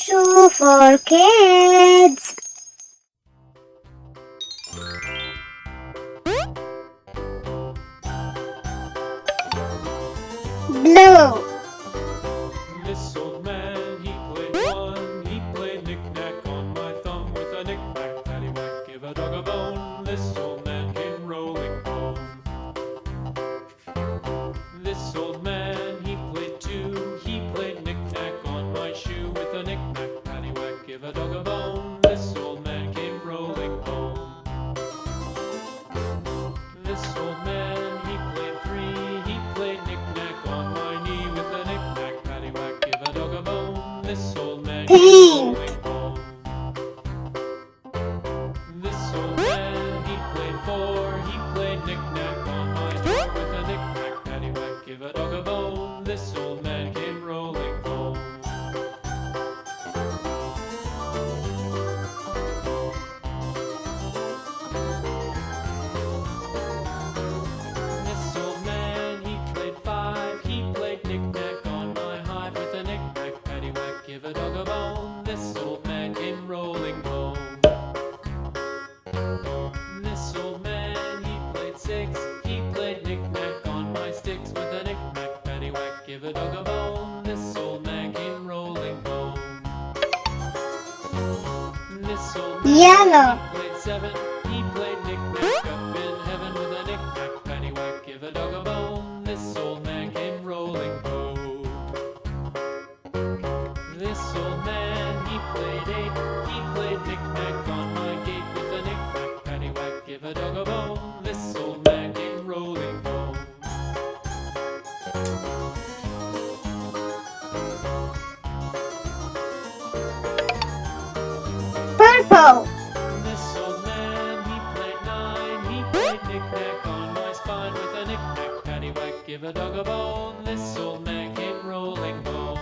show for kids. Blue. This old man, he played one. He played knick-knack on my thumb with a knick-knack, paddywhack, give a dog a bone. This old man came rolling home. This old man, he played two. He played knick-knack on my shoe with a knick-knack, paddywhack, give a dog a bone. This old man came rolling home. This old man, he played three. He played knick-knack on my knee with a knick-knack, paddywhack, give a dog a bone. This old man came Pink. rolling home. This old man, he played four. He played knick-knack on my door with a knick-knack, paddywhack, give a dog a bone. This old man came rolling home. This old man, he played five. He played knick-knack on my hive with a knick-knack, paddywhack, give a dog a bone. This old man came rolling home. This old man, he played six. He played knick-knack on my sticks with a knick-knack, paddywhack, give a dog a bone. This old man came rolling home. This old man, Yellow. he played seven. He played knick-knack up in heaven with a knick-knack, paddywhack, give a dog a bone. This old man came rolling home. This old man, he played eight. He played knick-knack on my gate with a knick-knack, paddywhack, give a dog a bone. This old man came rolling home. Purple. This old man, he played nine. He played knick-knack on my spine with a knick-knack, paddywhack, give a dog a bone. This old man came rolling home.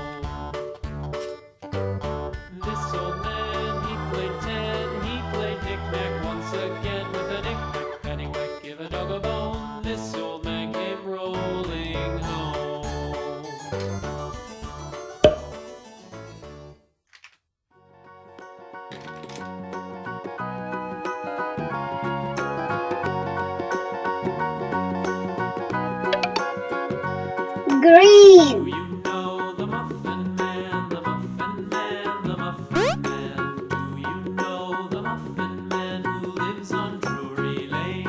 This old man, he played ten. He played knick-knack once again with a knick-knack, paddywhack, give a dog a bone. This old man came rolling home. Green. Do you know the Muffin Man, the Muffin Man, the Muffin Man? Do you know the Muffin Man who lives on Drury Lane?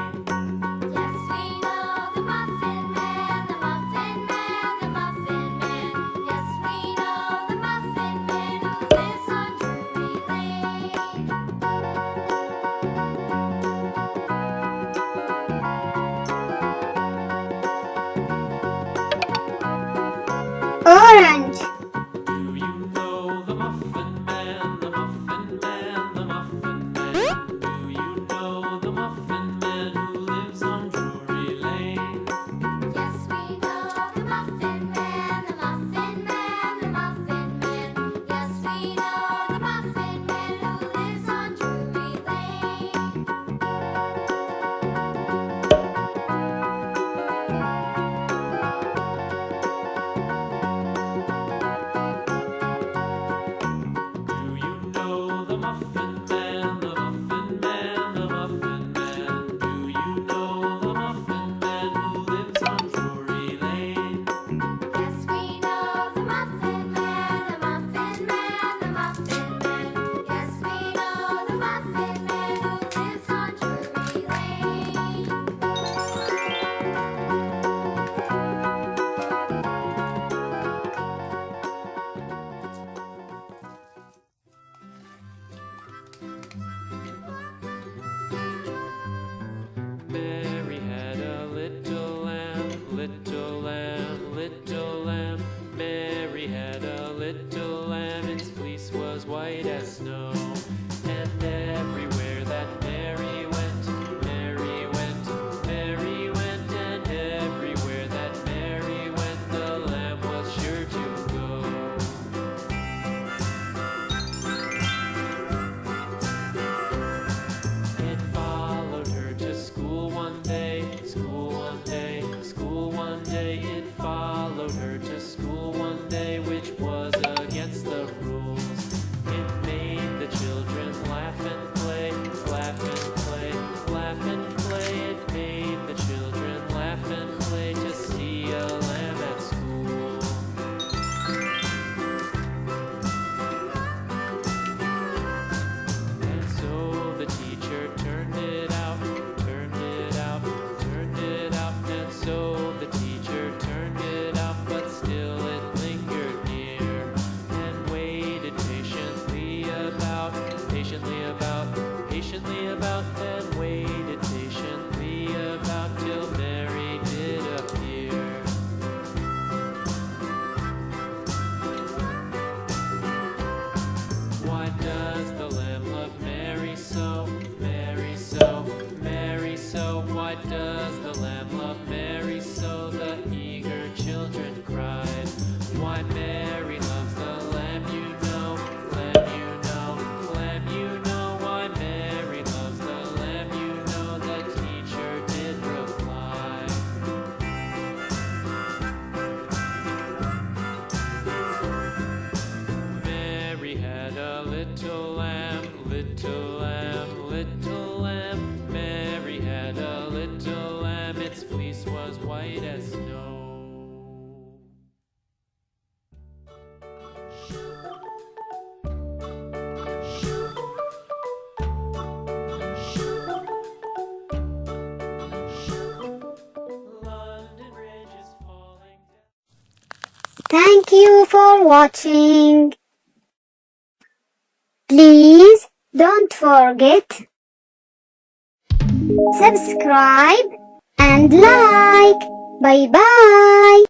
Yes, we know the Muffin Man, the Muffin Man, the Muffin Man. Yes, we know the Muffin Man who lives on Drury Lane. Orange. Do you know the Muffin Man, the Muffin Man, the Muffin Man? Do you know the Muffin Man who lives on Drury Lane? Yes, we know the Muffin Man, the Muffin Man, the Muffin Man. Yes, we know the Muffin Man who lives on Drury Lane. Do you know the Muffin Man, the Muffin Man, the Muffin Man? Do you know the Muffin Man who lives on Drury Lane? Yes, we know the Muffin Man, the Muffin Man, the Muffin Man. Yes, we know the Muffin Man who lives on Drury Lane. Mary had a little lamb, little lamb, little lamb. Mary had a little lamb, its fleece was white as snow. And everywhere that Mary went, Mary went, Mary went. And everywhere that Mary went, the lamb was sure to go. It followed her to school one day, school one day, school one day. It followed her to school one day, which was against the rules. Thank you for watching. Please don't forget subscribe and like. Bye bye.